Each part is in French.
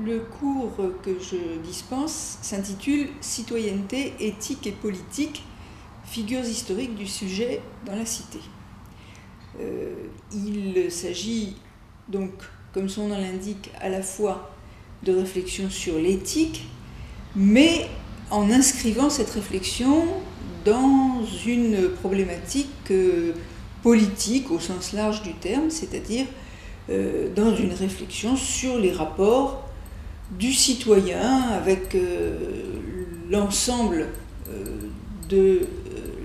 Le cours que je dispense s'intitule « Citoyenneté, éthique et politique, figures historiques du sujet dans la cité ». Il s'agit donc, comme son nom l'indique, à la fois de réflexion sur l'éthique, mais en inscrivant cette réflexion dans une problématique politique au sens large du terme, c'est-à-dire dans une réflexion sur les rapports du citoyen avec l'ensemble de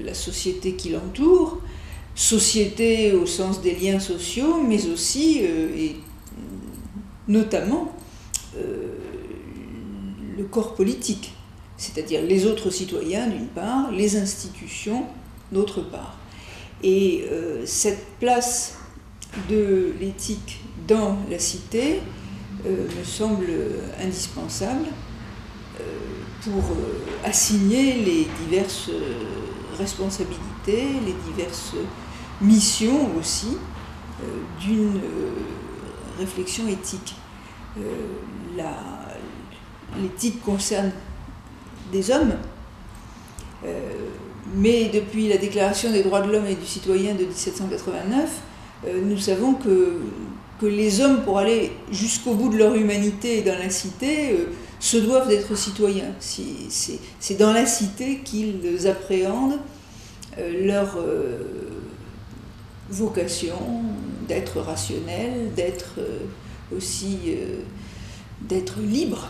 la société qui l'entoure, société au sens des liens sociaux, mais aussi et notamment le corps politique, c'est-à-dire les autres citoyens d'une part, les institutions d'autre part. Et cette place de l'éthique dans la cité me semble indispensable pour assigner les diverses responsabilités, les diverses missions aussi d'une réflexion éthique. L'éthique concerne des hommes, mais depuis la Déclaration des droits de l'homme et du citoyen de 1789, nous savons que les hommes, pour aller jusqu'au bout de leur humanité dans la cité, se doivent d'être citoyens. C'est dans la cité qu'ils appréhendent leur vocation d'être rationnels, d'être aussi d'être libres,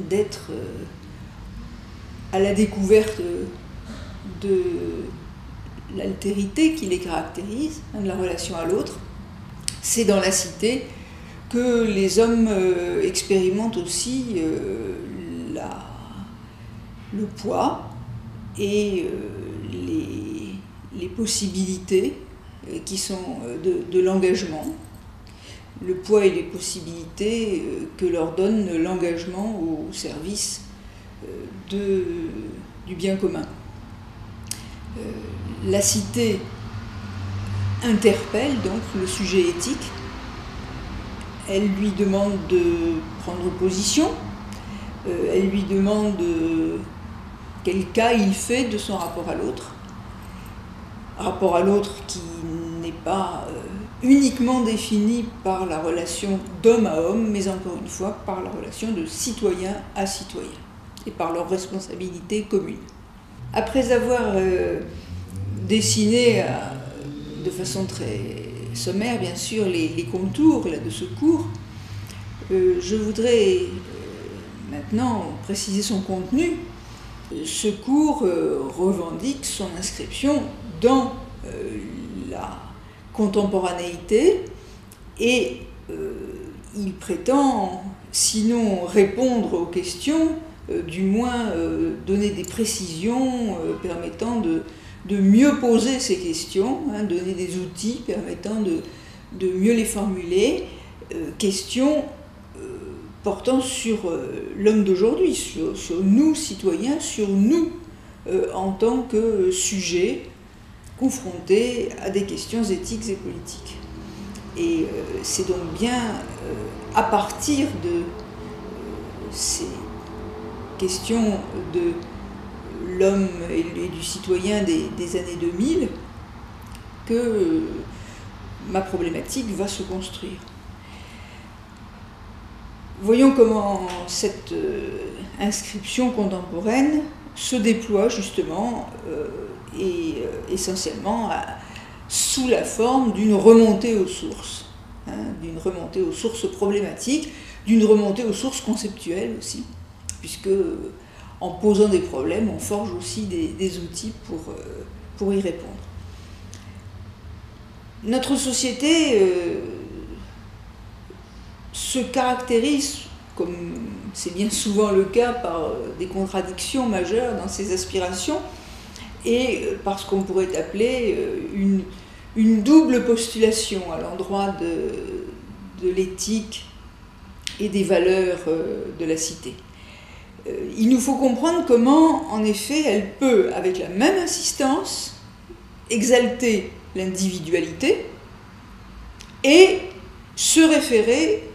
d'être à la découverte de l'altérité qui les caractérise, de la relation à l'autre. C'est dans la cité que les hommes expérimentent aussi le poids et les possibilités qui sont de l'engagement, le poids et les possibilités que leur donne l'engagement au service du bien commun. La cité interpelle donc le sujet éthique, elle lui demande de prendre position, elle lui demande quel cas il fait de son rapport à l'autre qui n'est pas uniquement défini par la relation d'homme à homme, mais encore une fois par la relation de citoyen à citoyen et par leur responsabilité commune. Après avoir dessiné de façon très sommaire, bien sûr, les contours de ce cours, je voudrais maintenant préciser son contenu. Ce cours revendique son inscription dans la contemporanéité et il prétend, sinon répondre aux questions, du moins donner des précisions permettant de mieux poser ces questions, donner des outils permettant de mieux les formuler, questions portant sur l'homme d'aujourd'hui, sur nous citoyens, sur nous en tant que sujets confrontés à des questions éthiques et politiques. Et c'est donc bien à partir de ces questions de l'homme et du citoyen des années 2000 que ma problématique va se construire. Voyons comment cette inscription contemporaine se déploie justement et essentiellement sous la forme d'une remontée aux sources, d'une remontée aux sources problématiques, d'une remontée aux sources conceptuelles aussi, puisque en posant des problèmes, on forge aussi des outils pour y répondre. Notre société se caractérise, comme c'est bien souvent le cas, par des contradictions majeures dans ses aspirations et par ce qu'on pourrait appeler une double postulation à l'endroit de l'éthique et des valeurs de la cité. Il nous faut comprendre comment, en effet, elle peut, avec la même insistance, exalter l'individualité et se référer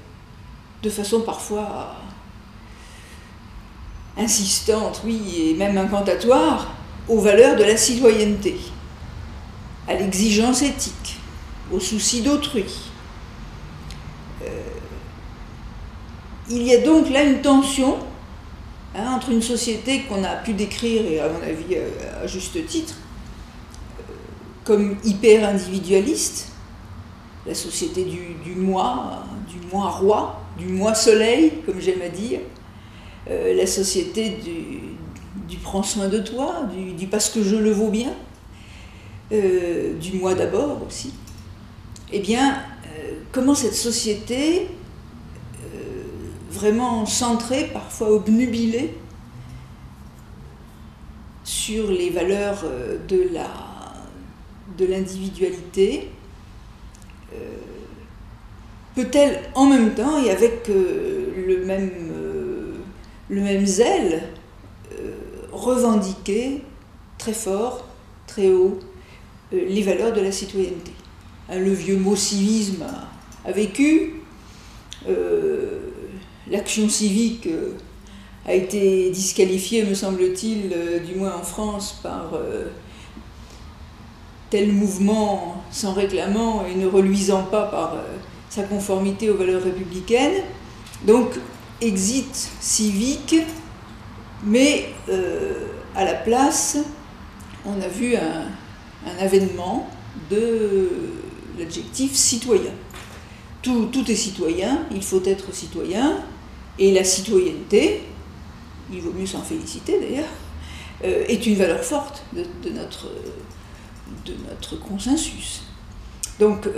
de façon parfois insistante, oui, et même incantatoire, aux valeurs de la citoyenneté, à l'exigence éthique, au souci d'autrui. Il y a donc là une tension entre une société qu'on a pu décrire, et à mon avis à juste titre, comme hyper-individualiste, la société du moi roi, du moi soleil, comme j'aime à dire, la société du prends soin de toi, du parce que je le vaux bien, du moi d'abord aussi. Eh bien, comment cette société, vraiment centrée, parfois obnubilée, sur les valeurs de l'individualité, peut-elle en même temps et avec le même zèle revendiquer très fort, très haut, les valeurs de la citoyenneté. Le vieux mot civisme a vécu, l'action civique a été disqualifiée, me semble-t-il, du moins en France, par tel mouvement s'en réclamant et ne reluisant pas par sa conformité aux valeurs républicaines. Donc, exit civique, mais à la place, on a vu un avènement de l'adjectif citoyen. Tout est citoyen, il faut être citoyen, et la citoyenneté, il vaut mieux s'en féliciter d'ailleurs, est une valeur forte de notre consensus. Donc,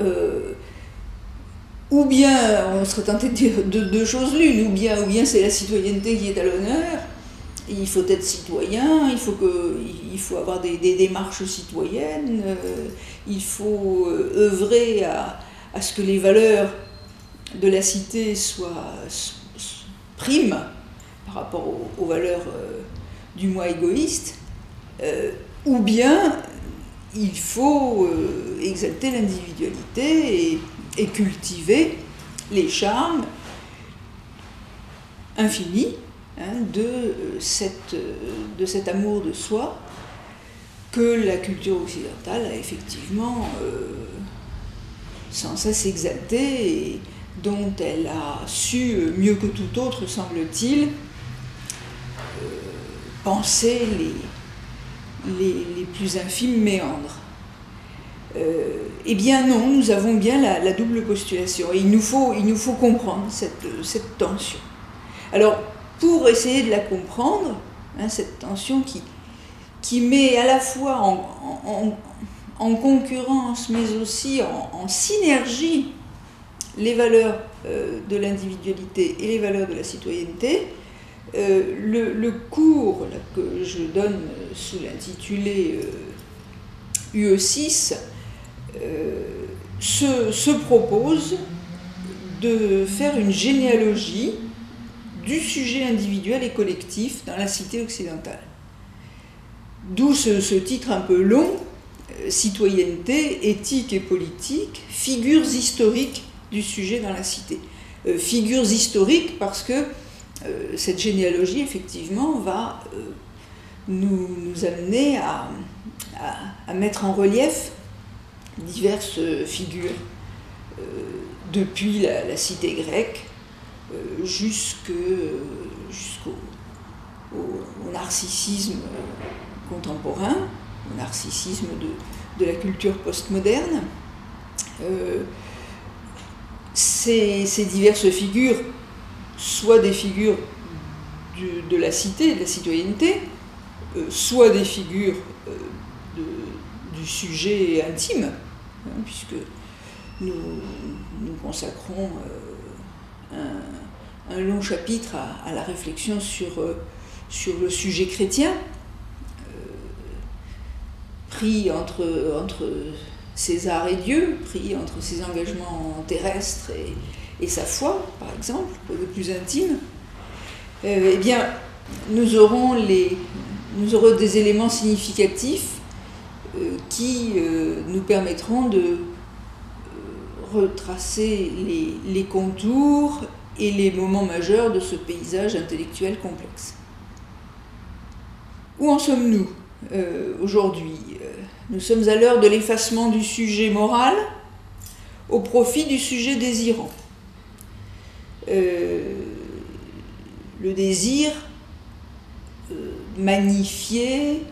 ou bien, on serait tenté de dire deux choses l'une, ou bien c'est la citoyenneté qui est à l'honneur, il faut être citoyen, il faut avoir des démarches citoyennes, il faut œuvrer à ce que les valeurs de la cité priment par rapport aux valeurs du moi égoïste, ou bien il faut exalter l'individualité et cultiver les charmes infinis de cet amour de soi que la culture occidentale a effectivement sans cesse exalté et dont elle a su, mieux que tout autre, semble-t-il, penser les plus infimes méandres. Eh bien non, nous avons bien la double postulation et il nous faut comprendre cette tension. Alors, pour essayer de la comprendre, cette tension qui met à la fois en concurrence, mais aussi en synergie les valeurs de l'individualité et les valeurs de la citoyenneté, le cours là, que je donne sous l'intitulé UE6 se propose de faire une généalogie du sujet individuel et collectif dans la cité occidentale. D'où ce titre un peu long, citoyenneté, éthique et politique, figures historiques du sujet dans la cité. Figures historiques parce que cette généalogie, effectivement, va nous amener à mettre en relief diverses figures, depuis la cité grecque jusqu'au narcissisme contemporain, au narcissisme de la culture postmoderne. Ces diverses figures, soit des figures de la cité, de la citoyenneté, soit des figures du sujet intime, puisque nous consacrons un long chapitre à la réflexion sur le sujet chrétien, pris entre César et Dieu, pris entre ses engagements terrestres et sa foi, par exemple, pour le plus intime. Eh bien, nous aurons des éléments significatifs qui nous permettront de retracer les contours et les moments majeurs de ce paysage intellectuel complexe. Où en sommes-nous aujourd'hui? Nous sommes à l'heure de l'effacement du sujet moral au profit du sujet désirant. Le désir magnifié,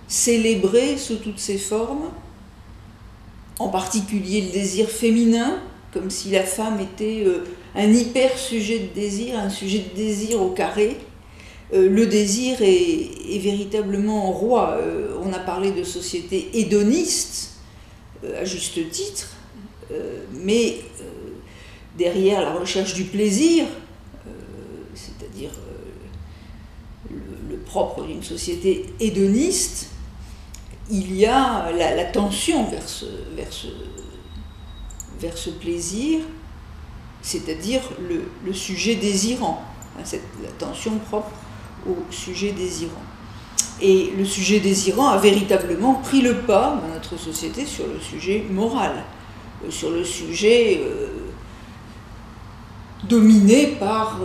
célébré sous toutes ses formes, en particulier le désir féminin, comme si la femme était un hyper sujet de désir, un sujet de désir au carré. Le désir est véritablement roi. On a parlé de société hédoniste, à juste titre, mais derrière la recherche du plaisir, c'est-à-dire le propre d'une société hédoniste, il y a la tension vers ce plaisir, c'est-à-dire le sujet désirant, la tension propre au sujet désirant. Et le sujet désirant a véritablement pris le pas dans notre société sur le sujet moral, sur le sujet dominé par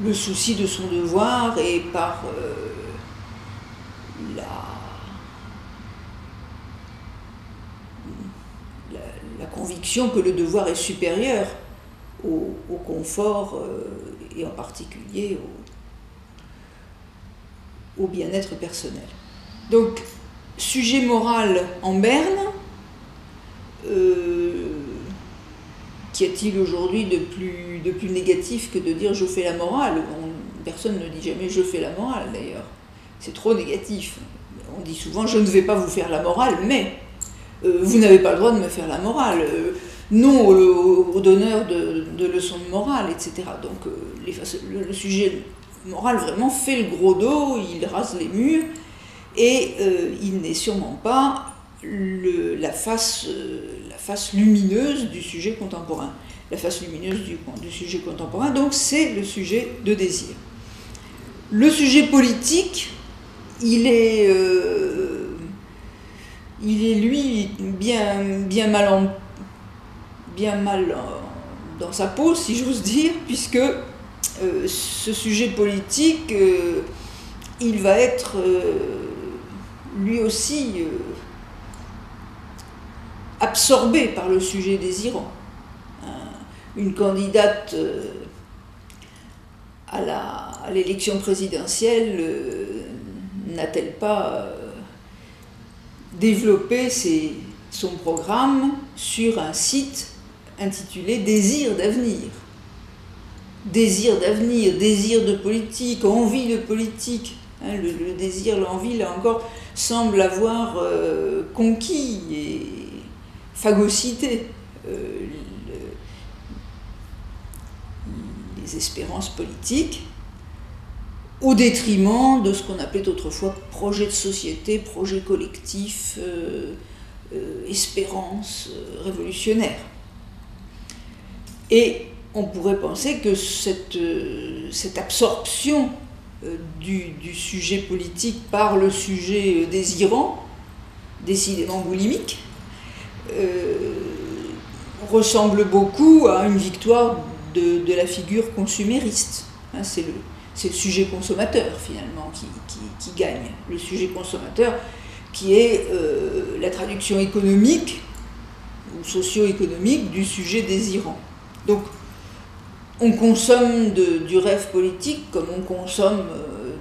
le souci de son devoir et par la conviction que le devoir est supérieur au confort et en particulier au bien-être personnel. Donc, sujet moral en berne, qu'y a-t-il aujourd'hui de plus négatif que de dire je fais la morale? Personne ne dit jamais je fais la morale d'ailleurs, c'est trop négatif. On dit souvent je ne vais pas vous faire la morale, mais vous n'avez pas le droit de me faire la morale, non au donneur de leçons de morale, etc. Donc le sujet moral vraiment fait le gros dos, il rase les murs, et il n'est sûrement pas la face lumineuse du sujet contemporain. La face lumineuse du sujet contemporain, donc c'est le sujet de désir. Le sujet politique, il est lui bien mal dans sa peau, si j'ose dire, puisque ce sujet politique, il va être lui aussi absorbé par le sujet désirant. Une candidate à l'élection présidentielle n'a-t-elle pas développé son programme sur un site intitulé Désir d'avenir? Désir d'avenir, désir de politique, envie de politique. Le désir, l'envie, là encore, semble avoir conquis et phagocyté les espérances politiques, au détriment de ce qu'on appelait autrefois projet de société, projet collectif, espérance révolutionnaire. Et on pourrait penser que cette absorption du sujet politique par le sujet désirant, décidément boulimique, ressemble beaucoup à une victoire de la figure consumériste. C'est le sujet consommateur finalement qui gagne. Le sujet consommateur qui est la traduction économique ou socio-économique du sujet désirant. Donc on consomme du rêve politique comme on consomme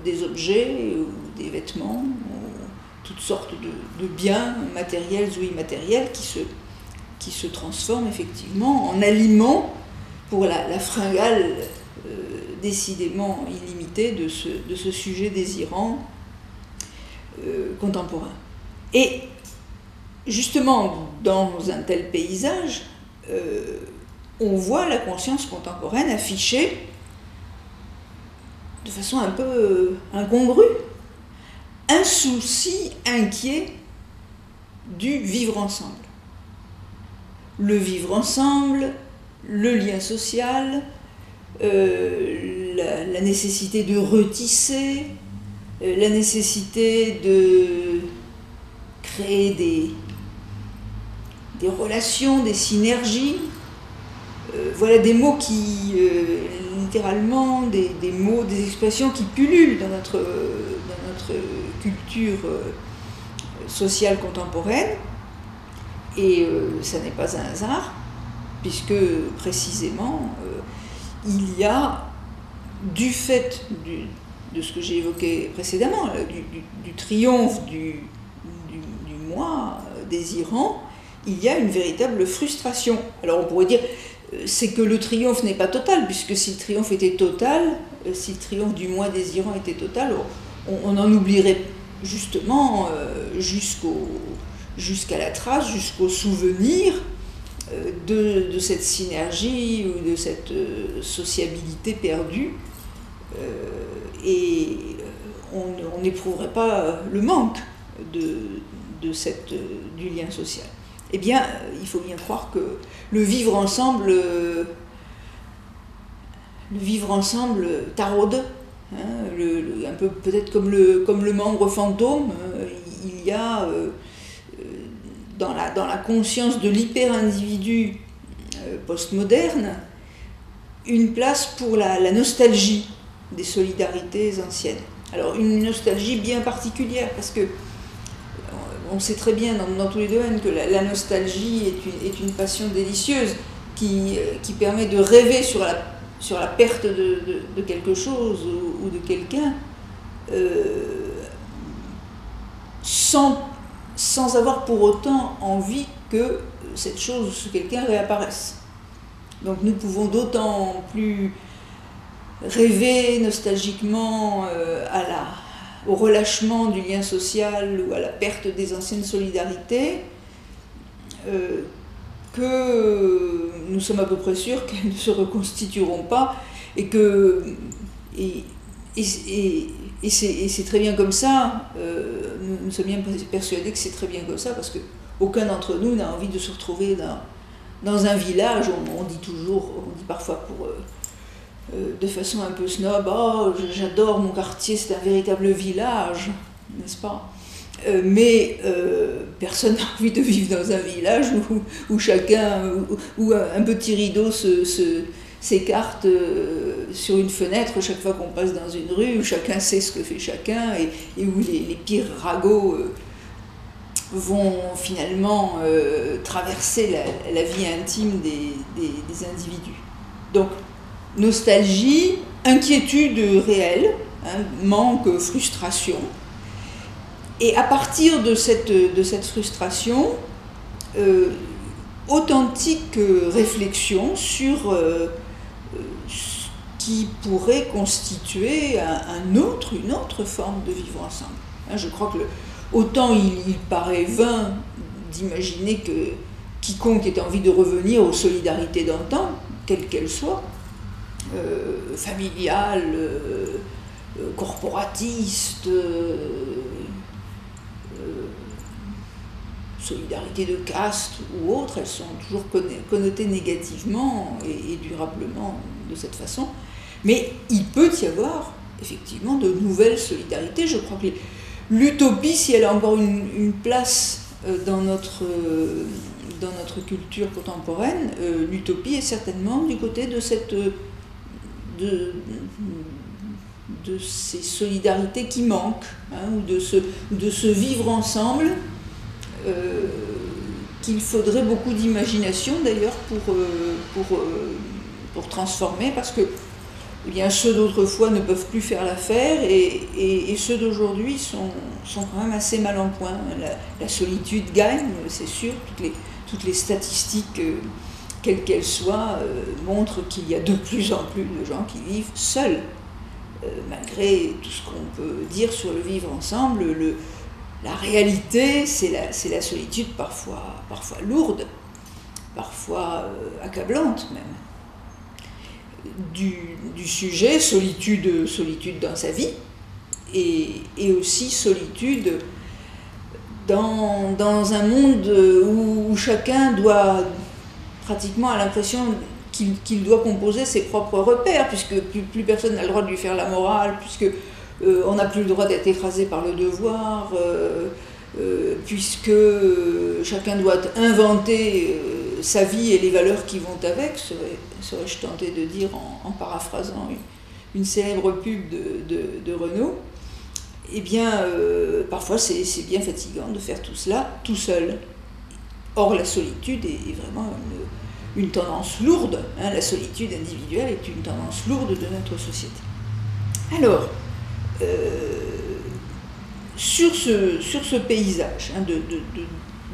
des objets ou des vêtements, ou toutes sortes de biens matériels ou immatériels qui se transforment effectivement en aliments pour la fringale décidément illimitée de ce sujet désirant contemporain. Et justement, dans un tel paysage, on voit la conscience contemporaine affichée de façon un peu incongrue, un souci inquiet du vivre ensemble. Le vivre ensemble, le lien social, la nécessité de retisser, la nécessité de créer des relations, des synergies. Voilà des mots qui littéralement des mots, des expressions qui pullulent dans notre culture sociale contemporaine. Et ça n'est pas un hasard, puisque précisément, il y a, du fait de ce que j'ai évoqué précédemment, du triomphe du moi désirant, il y a une véritable frustration. Alors on pourrait dire, c'est que le triomphe n'est pas total, puisque si le triomphe était total, si le triomphe du moi désirant était total, on en oublierait justement jusqu'à la trace, jusqu'au souvenir de cette synergie ou de cette sociabilité perdue, et on n'éprouverait pas le manque du lien social. Eh bien, il faut bien croire que le vivre ensemble taraude, hein, un peu peut-être comme le membre fantôme. Il y a dans la conscience de l'hyper-individu postmoderne une place pour la nostalgie des solidarités anciennes. Alors une nostalgie bien particulière, parce que on sait très bien dans tous les domaines que la nostalgie est une passion délicieuse qui permet de rêver sur la perte de quelque chose ou de quelqu'un sans avoir pour autant envie que cette chose ou ce quelqu'un réapparaisse. Donc nous pouvons d'autant plus rêver nostalgiquement au relâchement du lien social ou à la perte des anciennes solidarités, que nous sommes à peu près sûrs qu'elles ne se reconstitueront pas, et c'est très bien comme ça. Nous sommes bien persuadés que c'est très bien comme ça, parce qu'aucun d'entre nous n'a envie de se retrouver dans un village. On dit parfois de façon un peu snob, oh, j'adore mon quartier, c'est un véritable village, n'est-ce pas ? Mais personne n'a envie de vivre dans un village où un petit rideau s'écarte sur une fenêtre chaque fois qu'on passe dans une rue, où chacun sait ce que fait chacun, et où les pires ragots vont finalement traverser la vie intime des individus. Donc, nostalgie, inquiétude réelle, hein, manque, frustration. Et à partir de cette frustration, authentique réflexion sur ce qui pourrait constituer une autre forme de vivre ensemble. Hein, je crois que autant il paraît vain d'imaginer que quiconque ait envie de revenir aux solidarités d'antan, quelles qu'elles soient, familiales, corporatistes, solidarité de caste ou autres, elles sont toujours connotées négativement et durablement de cette façon. Mais il peut y avoir effectivement de nouvelles solidarités. Je crois que l'utopie, si elle a encore une place dans notre culture contemporaine, l'utopie est certainement du côté de ces solidarités qui manquent, hein, ou de ce vivre ensemble qu'il faudrait beaucoup d'imagination d'ailleurs pour transformer, parce que eh bien, ceux d'autrefois ne peuvent plus faire l'affaire, et ceux d'aujourd'hui sont quand même assez mal en point. La solitude gagne, c'est sûr. Toutes les statistiques, quelles qu'elles soient, montrent qu'il y a de plus en plus de gens qui vivent seuls, malgré tout ce qu'on peut dire sur le vivre ensemble. La réalité, c'est la solitude parfois lourde, parfois accablante même. Du sujet, solitude dans sa vie, et aussi solitude dans un monde où chacun doit pratiquement a l'impression qu'il doit composer ses propres repères, puisque plus personne n'a le droit de lui faire la morale, puisque on n'a plus le droit d'être écrasé par le devoir, puisque chacun doit inventer sa vie et les valeurs qui vont avec, serais-je tenté de dire en paraphrasant une célèbre pub de Renault, eh bien, parfois c'est bien fatigant de faire tout cela tout seul. Or, la solitude est vraiment une tendance lourde, hein, la solitude individuelle est une tendance lourde de notre société. Alors, sur ce paysage hein,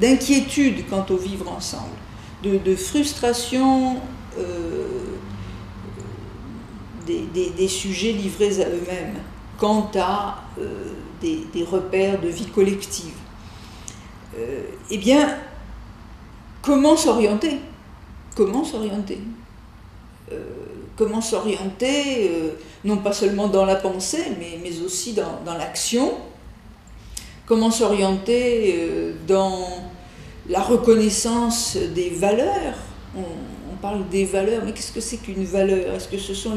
d'inquiétude quant au vivre ensemble, de frustration des sujets livrés à eux-mêmes quant à des repères de vie collective, eh bien, comment s'orienter ? Comment s'orienter ? Comment s'orienter, non pas seulement dans la pensée, mais aussi dans l'action ? Comment s'orienter dans la reconnaissance des valeurs ? On parle des valeurs, mais qu'est-ce que c'est qu'une valeur ? Est-ce que ce sont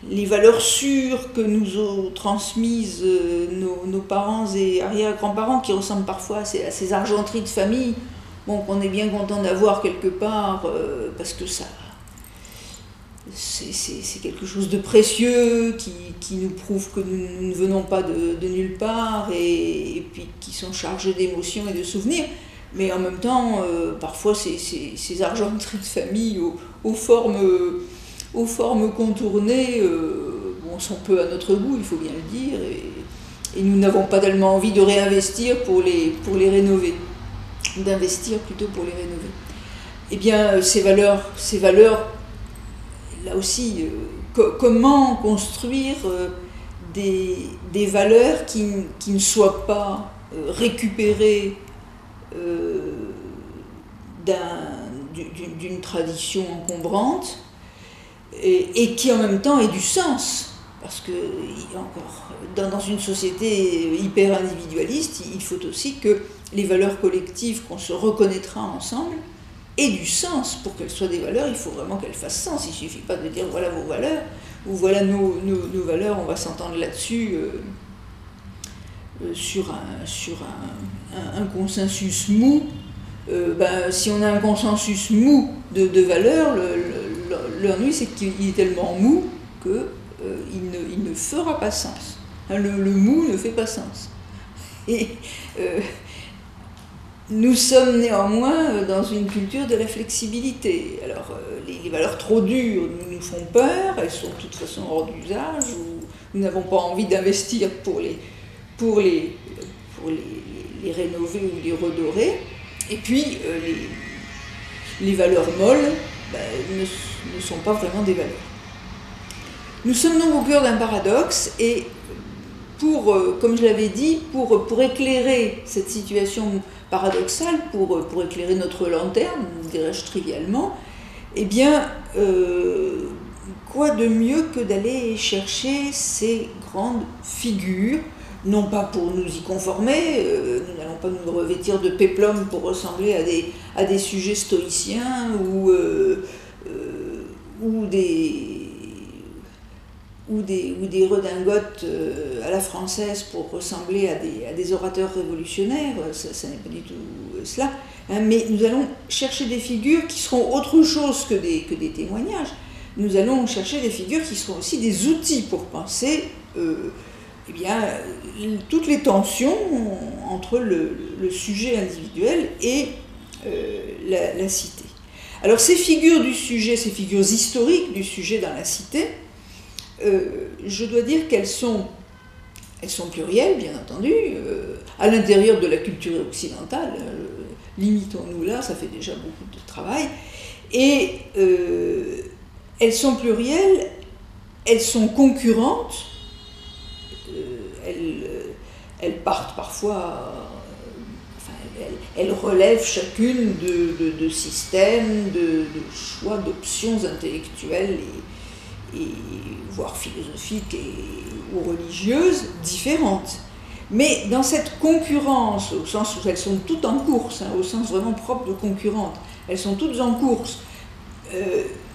les valeurs sûres que nous ont transmises nos parents et arrière-grands-parents, qui ressemblent parfois à ces argenteries de famille, qu'on est bien content d'avoir quelque part, parce que ça, c'est quelque chose de précieux qui nous prouve que nous ne venons pas de nulle part, et puis qui sont chargés d'émotions et de souvenirs. Mais en même temps, parfois ces argenteries de famille aux formes contournées sont peu à notre goût, il faut bien le dire, et nous n'avons pas tellement envie de réinvestir pour les rénover, d'investir plutôt pour les rénover. Eh bien, ces valeurs, là aussi, comment construire des valeurs qui ne soient pas récupérées d'une tradition encombrante, et qui en même temps ait du sens, parce que encore dans une société hyper individualiste, il faut aussi que les valeurs collectives qu'on se reconnaîtra ensemble aient du sens. Pour qu'elles soient des valeurs, il faut vraiment qu'elles fassent sens. Il ne suffit pas de dire voilà vos valeurs, ou voilà nos valeurs, on va s'entendre là-dessus sur un consensus mou. Si on a un consensus mou de valeurs, l'ennui c'est qu'il est tellement mou qu'il ne fera pas sens. Le mou ne fait pas sens. Et nous sommes néanmoins dans une culture de la flexibilité. Alors les valeurs trop dures nous font peur, elles sont de toute façon hors d'usage, ou nous n'avons pas envie d'investir pour les rénover ou les redorer. Et puis les valeurs molles ne sont pas vraiment des valeurs. Nous sommes donc au cœur d'un paradoxe, et comme je l'avais dit, pour éclairer cette situation paradoxale, pour éclairer notre lanterne, dirais-je trivialement, eh bien, quoi de mieux que d'aller chercher ces grandes figures, non pas pour nous y conformer, nous n'allons pas nous revêtir de péplum pour ressembler à des sujets stoïciens ou des redingotes à la française pour ressembler à des orateurs révolutionnaires, ça n'est pas du tout cela, hein, mais nous allons chercher des figures qui seront autre chose que des témoignages. Nous allons chercher des figures qui seront aussi des outils pour penser toutes les tensions entre le sujet individuel et la cité. Alors ces figures du sujet, ces figures historiques du sujet dans la cité, je dois dire qu'elles sont plurielles, bien entendu, à l'intérieur de la culture occidentale, limitons-nous là, ça fait déjà beaucoup de travail, et elles sont plurielles, elles sont concurrentes, elles partent parfois, elles relèvent chacune de systèmes, de choix, d'options intellectuelles et voire philosophiques ou religieuses différentes. Mais dans cette concurrence, au sens où elles sont toutes en course, au sens vraiment propre de concurrente, elles sont toutes en course,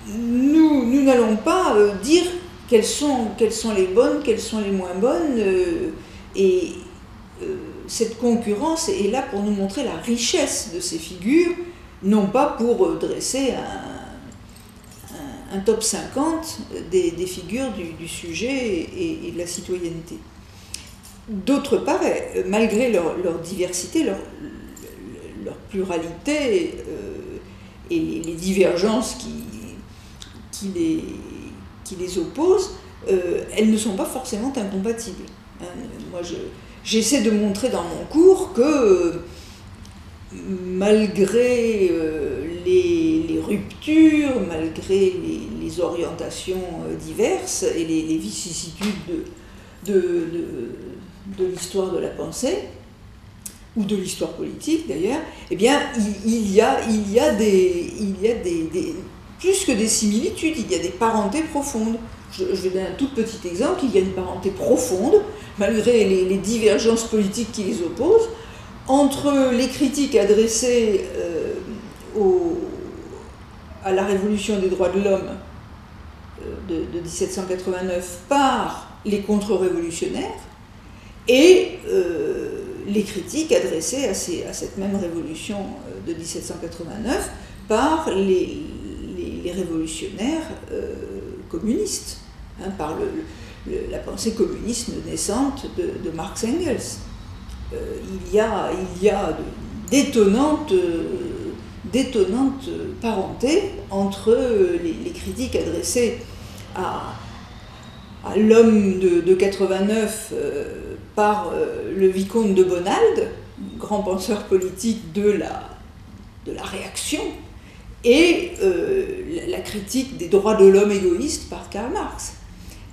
nous n'allons pas dire quelles sont les bonnes, quelles sont les moins bonnes, cette concurrence est là pour nous montrer la richesse de ces figures, non pas pour dresser un top 50 des figures du sujet et de la citoyenneté. D'autre part, malgré leur diversité, leur pluralité et les divergences qui les opposent, elles ne sont pas forcément incompatibles. Moi, j'essaie de montrer dans mon cours que malgré les ruptures, malgré les orientations diverses et les vicissitudes de l'histoire de la pensée, ou de l'histoire politique d'ailleurs, eh bien, il y a plus que des similitudes, il y a des parentés profondes. Je vais donner un tout petit exemple, il y a une parenté profonde, malgré les divergences politiques qui les opposent, entre les critiques adressées à la révolution des droits de l'homme de 1789 par les contre-révolutionnaires et les critiques adressées à cette même révolution de 1789 par les révolutionnaires communistes, par la pensée communiste naissante de Marx et Engels. Il y a d'étonnantes parentés entre les critiques adressées à l'homme de 89 par le vicomte de Bonald, grand penseur politique de la réaction, et la critique des droits de l'homme égoïste par Karl Marx.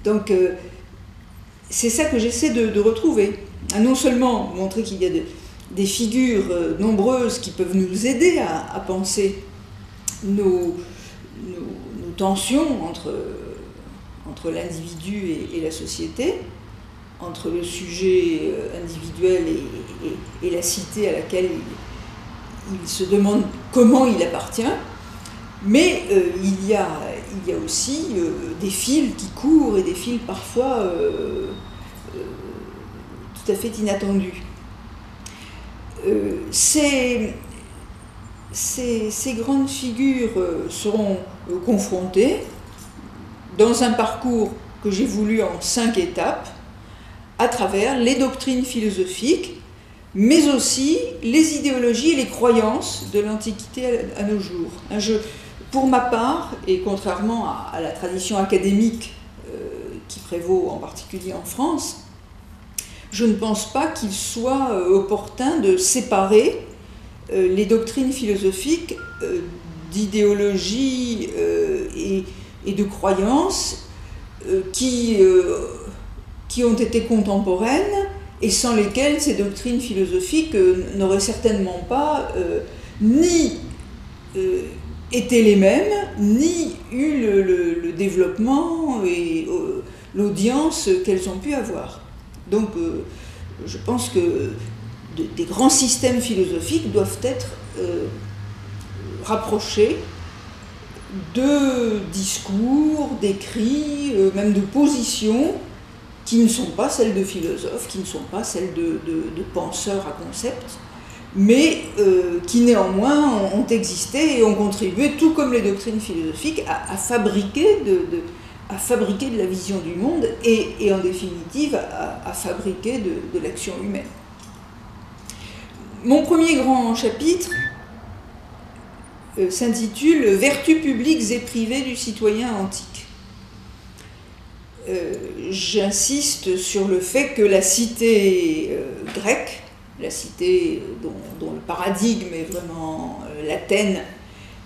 Donc c'est ça que j'essaie de retrouver. Non seulement montrer qu'il y a des figures nombreuses qui peuvent nous aider à penser nos tensions entre l'individu et la société, entre le sujet individuel et la cité à laquelle il se demande comment il appartient, mais il y a aussi des fils qui courent et des fils parfois tout à fait inattendus. Ces grandes figures seront confrontées dans un parcours que j'ai voulu en 5 étapes, à travers les doctrines philosophiques, mais aussi les idéologies et les croyances de l'Antiquité à nos jours. Pour ma part, et contrairement à la tradition académique qui prévaut en particulier en France, je ne pense pas qu'il soit opportun de séparer les doctrines philosophiques d'idéologies et de croyances qui ont été contemporaines et sans lesquelles ces doctrines philosophiques n'auraient certainement pas ni été les mêmes, ni eu le développement et l'audience qu'elles ont pu avoir. Donc je pense que des grands systèmes philosophiques doivent être rapprochés de discours, d'écrits, même de positions qui ne sont pas celles de philosophes, qui ne sont pas celles de penseurs à concept, mais qui néanmoins ont existé et ont contribué, tout comme les doctrines philosophiques, à fabriquer de la vision du monde et en définitive à fabriquer de l'action humaine. Mon premier grand chapitre s'intitule « Vertus publiques et privées du citoyen antique ». J'insiste sur le fait que la cité grecque, la cité dont le paradigme est vraiment l'Athènes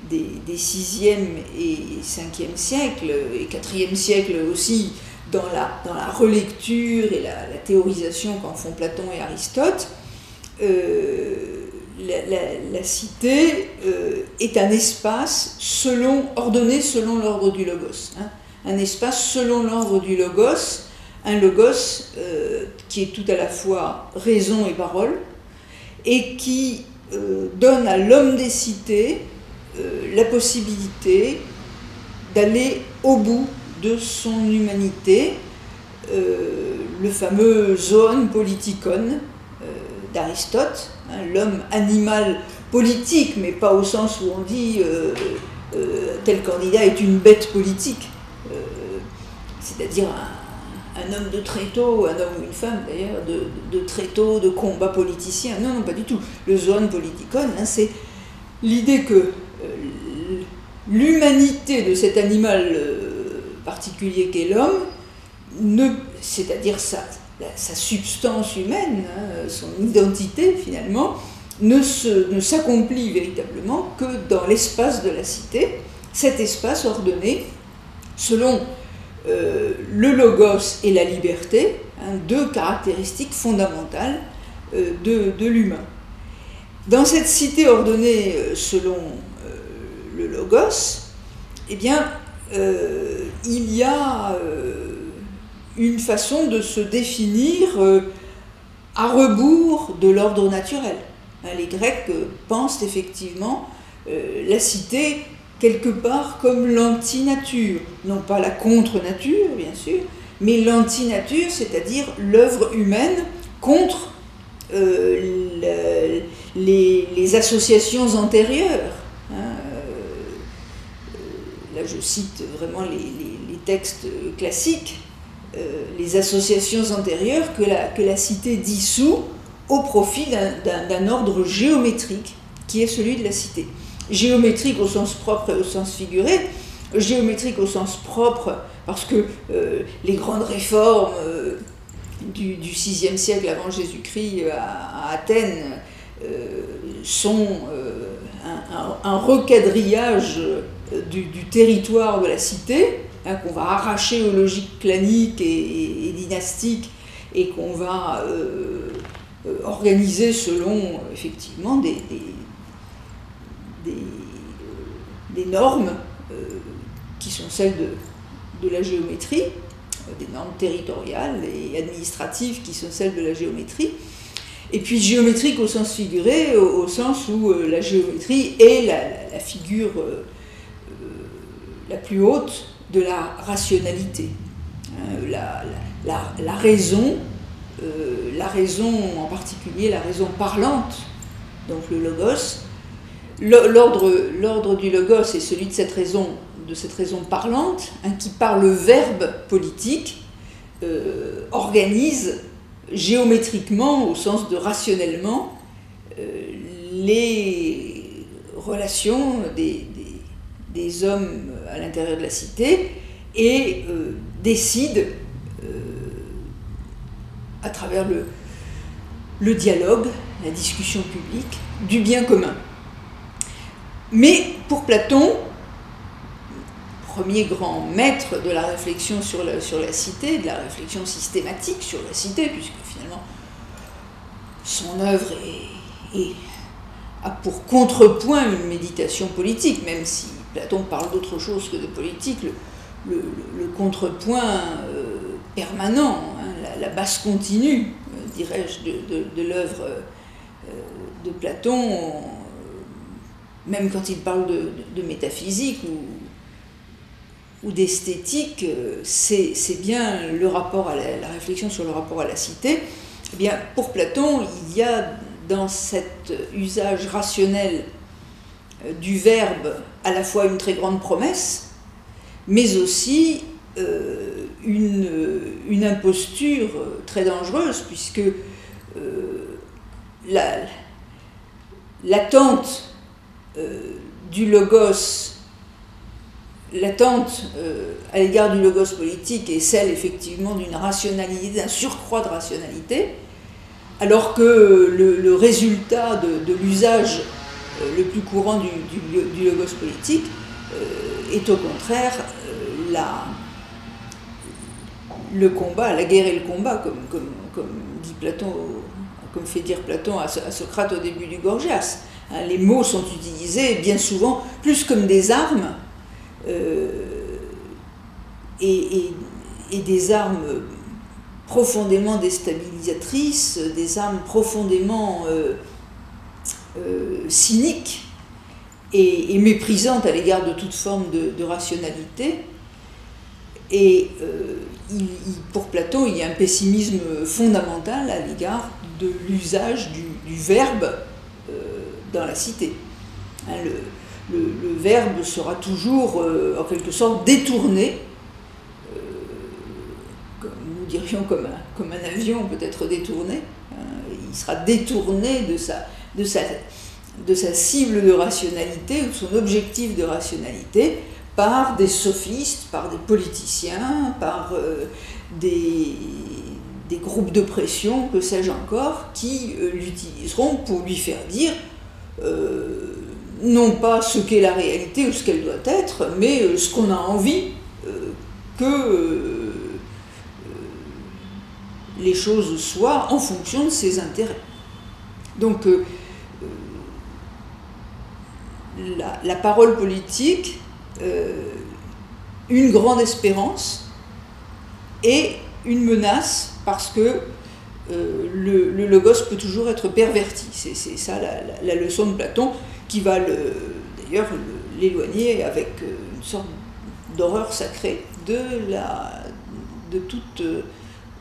des 6e et 5e siècles, et 4e siècle aussi, dans la relecture et la théorisation qu'en font Platon et Aristote, la cité est un espace ordonné selon l'ordre du logos. Un espace selon l'ordre du logos, un logos qui est tout à la fois raison et parole, et qui donne à l'homme des cités la possibilité d'aller au bout de son humanité, le fameux zoon politikon d'Aristote, hein, l'homme animal politique, mais pas au sens où on dit tel candidat est une bête politique, c'est-à-dire un homme de tréteau, un homme ou une femme d'ailleurs, de tréteau, de combat politicien. Non, non, pas du tout. Le zoon politikon, hein, c'est l'idée que l'humanité de cet animal particulier qu'est l'homme, c'est-à-dire sa substance humaine, hein, son identité finalement, ne s'accomplit véritablement que dans l'espace de la cité, cet espace ordonné selon le logos et la liberté, hein, deux caractéristiques fondamentales de l'humain. Dans cette cité ordonnée selon le logos, eh bien, il y a une façon de se définir à rebours de l'ordre naturel. Hein, les Grecs pensent effectivement la cité quelque part comme l'antinature, non pas la contre-nature, bien sûr, mais l'antinature, c'est-à-dire l'œuvre humaine contre les associations antérieures. Hein, là, je cite vraiment les textes classiques, les associations antérieures que la cité dissout au profit d'un ordre géométrique qui est celui de la cité. Géométrique au sens propre et au sens figuré. Géométrique au sens propre parce que les grandes réformes du VIe siècle avant Jésus-Christ à Athènes sont un recadrillage du territoire de la cité, hein, qu'on va arracher aux logiques claniques et dynastiques et qu'on va organiser selon effectivement des normes qui sont celles de la géométrie, des normes territoriales et administratives qui sont celles de la géométrie, et puis géométrique au sens figuré, au sens où la géométrie est la figure la plus haute de la rationalité. La raison en particulier, la raison parlante, donc le logos. L'ordre du logos est celui de cette raison parlante, hein, qui par le verbe politique organise géométriquement, au sens de rationnellement, les relations des hommes à l'intérieur de la cité et décide à travers le dialogue, la discussion publique, du bien commun. Mais pour Platon, premier grand maître de la réflexion sur la cité, de la réflexion systématique sur la cité, puisque finalement son œuvre a pour contrepoint une méditation politique, même si Platon parle d'autre chose que de politique, le contrepoint permanent, hein, la base continue, dirais-je, de l'œuvre de Platon, même quand il parle de métaphysique ou d'esthétique, c'est bien le rapport à la réflexion sur le rapport à la cité. Eh bien, pour Platon, il y a dans cet usage rationnel du verbe à la fois une très grande promesse, mais aussi une imposture très dangereuse, puisque l'attente du logos, l'attente à l'égard du logos politique est celle effectivement d'une rationalité, d'un surcroît de rationalité, alors que le résultat de l'usage le plus courant du logos politique est au contraire le combat, la guerre et le combat, comme dit Platon, comme fait dire Platon à Socrate au début du Gorgias. Les mots sont utilisés bien souvent plus comme des armes et des armes profondément déstabilisatrices, des armes profondément cyniques et méprisantes à l'égard de toute forme de rationalité. Et pour Platon, il y a un pessimisme fondamental à l'égard de l'usage du verbe dans la cité. Hein, le verbe sera toujours, en quelque sorte, détourné, nous dirions comme un avion peut être détourné. Il sera détourné de sa cible de rationalité, ou de son objectif de rationalité, par des sophistes, par des politiciens, par des groupes de pression, que sais-je encore, qui l'utiliseront pour lui faire dire non pas ce qu'est la réalité ou ce qu'elle doit être, mais ce qu'on a envie que les choses soient en fonction de ses intérêts. Donc la parole politique, une grande espérance et une menace, parce que le logos peut toujours être perverti. C'est ça la leçon de Platon, qui va d'ailleurs l'éloigner avec une sorte d'horreur sacrée de toute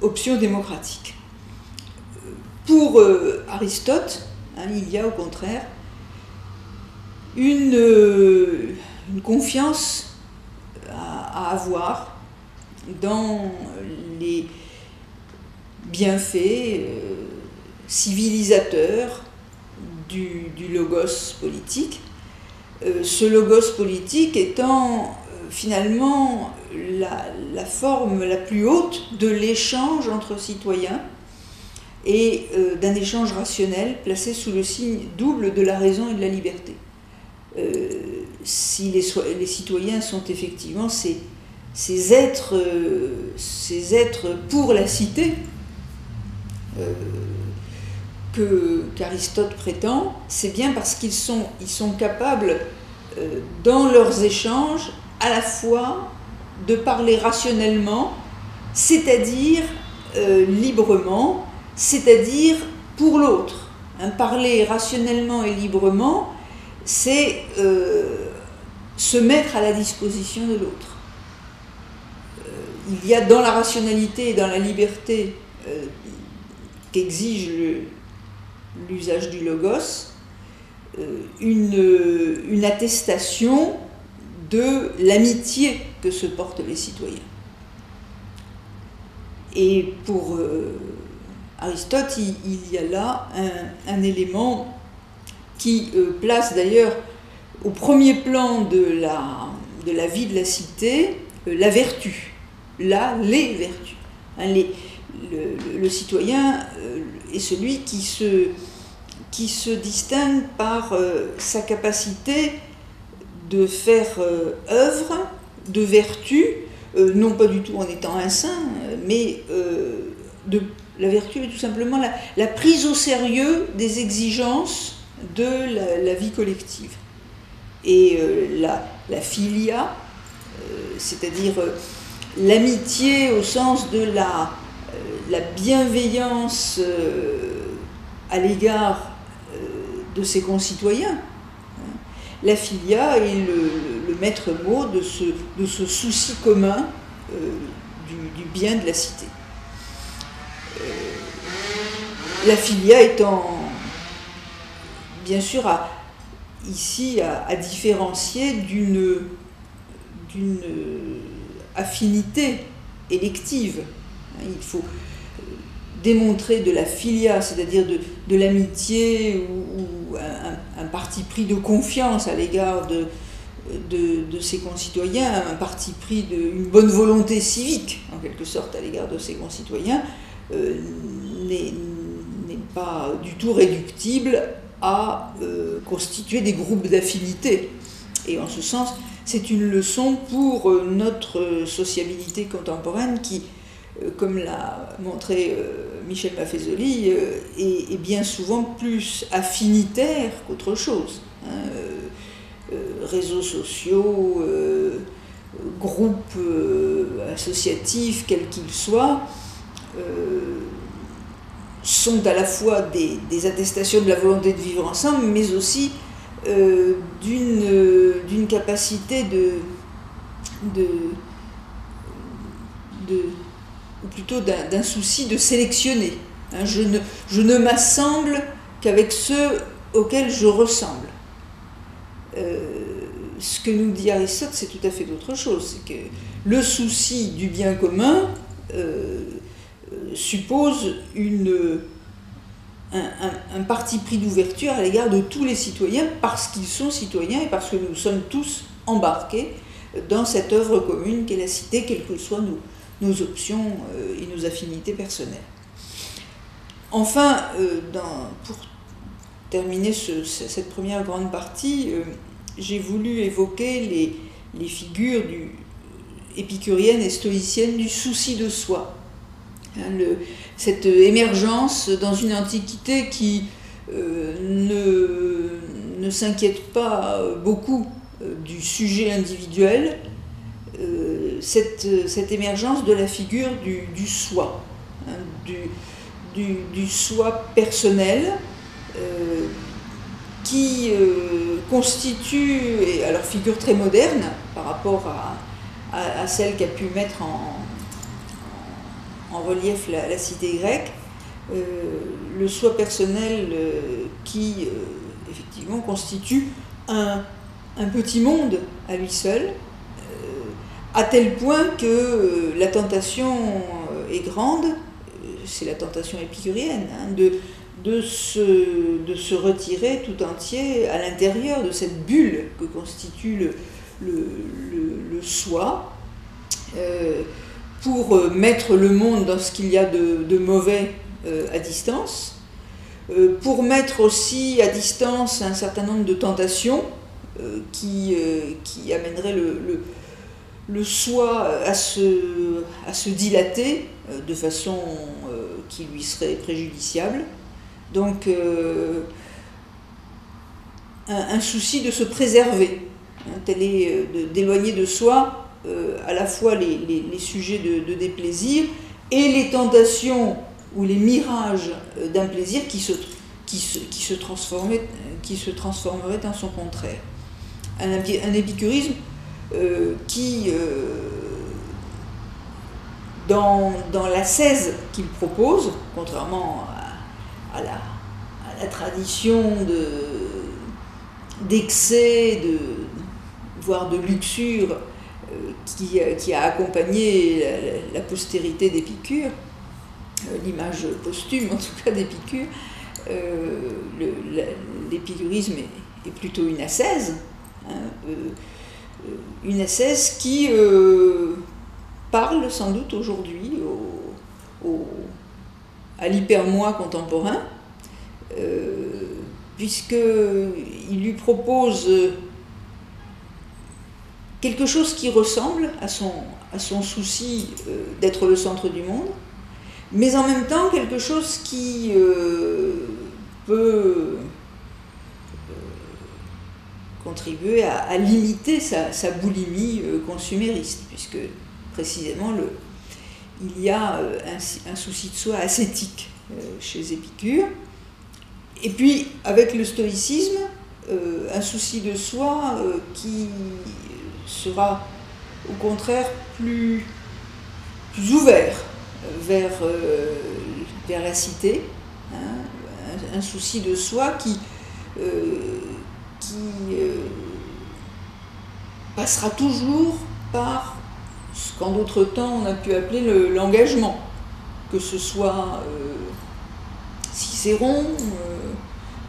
option démocratique. Pour Aristote, hein, il y a au contraire une confiance à avoir dans les bienfaits civilisateurs du logos politique. Ce logos politique étant finalement la forme la plus haute de l'échange entre citoyens et d'un échange rationnel placé sous le signe double de la raison et de la liberté. Si les citoyens sont effectivement ces êtres pour la cité qu'Aristote prétend, c'est bien parce qu'ils sont capables, dans leurs échanges, à la fois de parler rationnellement, c'est-à-dire librement, c'est-à-dire pour l'autre. Hein, parler rationnellement et librement, c'est se mettre à la disposition de l'autre. Il y a dans la rationalité et dans la liberté qu'exige l'usage du logos une attestation de l'amitié que se portent les citoyens. Et pour Aristote, il y a là un élément qui place d'ailleurs au premier plan de la vie de la cité la vertu, les vertus. Hein, le citoyen est celui qui se distingue par sa capacité de faire œuvre de vertu, non pas du tout en étant un saint, mais la vertu est tout simplement la prise au sérieux des exigences de la vie collective. Et la philia, c'est-à-dire l'amitié au sens de la bienveillance à l'égard de ses concitoyens. La philia est le maître mot de ce souci commun du bien de la cité. La philia étant bien sûr ici à différencier d'une affinité élective. Il faut démontrer de la philia, c'est-à-dire de l'amitié ou un parti pris de confiance à l'égard de ses concitoyens, un parti pris une bonne volonté civique, en quelque sorte, à l'égard de ses concitoyens, n'est pas du tout réductible à constituer des groupes d'affinité. Et en ce sens, c'est une leçon pour notre sociabilité contemporaine qui, comme l'a montré Michel Maffezoli, est bien souvent plus affinitaire qu'autre chose. Hein, réseaux sociaux, groupes associatifs, quels qu'ils soient, sont à la fois des attestations de la volonté de vivre ensemble, mais aussi d'une capacité ou plutôt d'un souci de sélectionner. Hein, je ne m'assemble qu'avec ceux auxquels je ressemble. Ce que nous dit Aristote, c'est tout à fait autre chose. C'est que le souci du bien commun suppose un parti pris d'ouverture à l'égard de tous les citoyens parce qu'ils sont citoyens et parce que nous sommes tous embarqués dans cette œuvre commune qu'est la cité, quelles que soient nos options et nos affinités personnelles. Enfin, pour terminer cette première grande partie, j'ai voulu évoquer les figures épicuriennes et stoïciennes du souci de soi. Cette émergence dans une antiquité qui ne s'inquiète pas beaucoup du sujet individuel, cette émergence de la figure du soi, hein, du soi personnel, qui constitue, et alors figure très moderne par rapport à celle qu'a pu mettre en relief la cité grecque, le soi personnel qui effectivement constitue un petit monde à lui seul, à tel point que la tentation est grande, c'est la tentation épicurienne, hein, de se retirer tout entier à l'intérieur de cette bulle que constitue le soi, pour mettre le monde dans ce qu'il y a de mauvais à distance, pour mettre aussi à distance un certain nombre de tentations qui amèneraient le soi à se dilater de façon qui lui serait préjudiciable. Donc un souci de se préserver, hein, tel est d'éloigner de soi à la fois les sujets de déplaisir et les tentations ou les mirages d'un plaisir qui se transformerait en son contraire. Un épicurisme qui, dans l'ascèse qu'il propose, contrairement à la tradition d'excès, voire de luxure qui a accompagné la postérité d'Épicure, l'image posthume en tout cas d'Épicure, l'épicurisme est plutôt une ascèse, hein, une ascèse qui parle sans doute aujourd'hui à l'hypermoi contemporain, puisqu'il lui propose quelque chose qui ressemble à son souci d'être le centre du monde, mais en même temps quelque chose qui peut contribuer à limiter sa boulimie consumériste, puisque précisément il y a un souci de soi ascétique chez Épicure. Et puis, avec le stoïcisme, un souci de soi qui sera au contraire plus ouvert vers la cité, hein, un souci de soi qui passera toujours par ce qu'en d'autres temps on a pu appeler l'engagement, que ce soit Cicéron,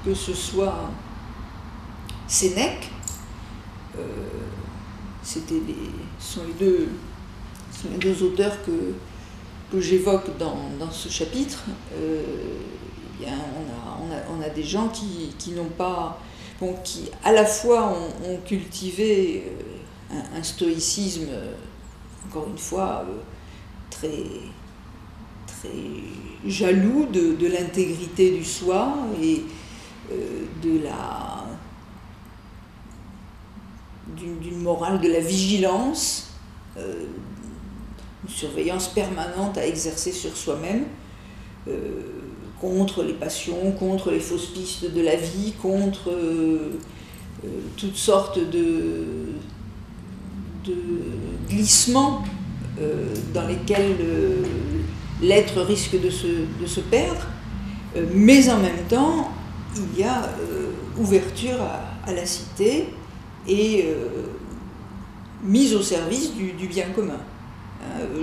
que ce soit Sénèque, ce sont les deux auteurs que j'évoque dans ce chapitre. Eh bien, on a des gens qui n'ont pas, qui à la fois ont cultivé un stoïcisme, encore une fois, très jaloux de l'intégrité du soi et d'une morale de la vigilance, une surveillance permanente à exercer sur soi-même, contre les passions, contre les fausses pistes de la vie, contre toutes sortes de glissements dans lesquels l'être risque de se perdre, mais en même temps, il y a ouverture à la cité et mise au service du bien commun,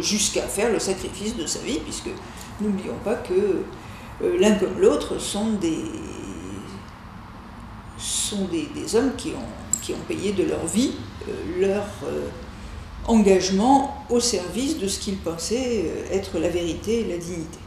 jusqu'à faire le sacrifice de sa vie, puisque n'oublions pas que l'un comme l'autre sont des hommes qui ont payé de leur vie leur engagement au service de ce qu'ils pensaient être la vérité et la dignité.